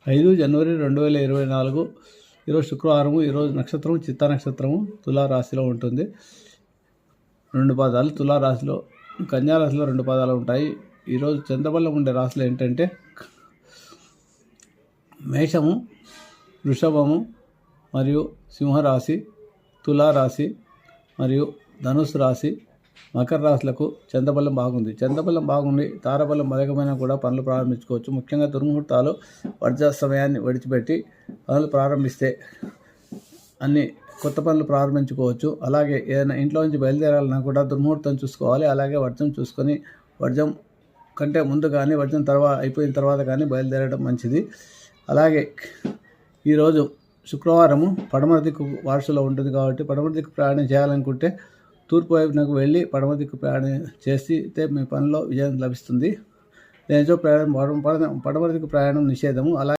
5 జనవరి 2024 ఈరోజు శుక్రవారము. ఈరోజు నక్షత్రం చిత్తా నక్షత్రము తులారాశిలో ఉంటుంది. 2 పాదాలు తులారాశిలో, కన్యారాశిలో 2 పాదాలు ఉంటాయి. ఈరోజు చంద్రబలం ఉండే రాశులు ఏంటంటే మేషము, వృషభము మరియు సింహరాశి, తులారాశి మరియు ధనుసు రాశి, మకర రాశులకు చంద్రబలం బాగుంది. చంద్రబలం బాగుండి తారబలం బలకమైన కూడా పనులు ప్రారంభించుకోవచ్చు. ముఖ్యంగా దుర్ముహూర్తాలు వర్జ సమయాన్ని విడిచిపెట్టి పనులు ప్రారంభిస్తే అన్ని కొత్త పనులు ప్రారంభించుకోవచ్చు. అలాగే ఏదైనా ఇంట్లో నుంచి బయలుదేరాలన్నా కూడా దుర్ముహూర్తం చూసుకోవాలి. అలాగే వర్జం చూసుకొని వర్జం కంటే ముందు కానీ వర్జం అయిపోయిన తర్వాత కానీ బయలుదేరడం మంచిది. అలాగే ఈరోజు శుక్రవారము పడమర దిక్కు వారసులో ఉంటుంది కాబట్టి పడమర దిక్కు ప్రయాణం చేయాలనుకుంటే తూర్పు వైపునకు వెళ్ళి పడమర దిక్కు ప్రయాణం చేస్తే మీ పనిలో విజయం లభిస్తుంది. లేనిచో పడమర దిక్కు ప్రయాణం నిషేధము. అలాగే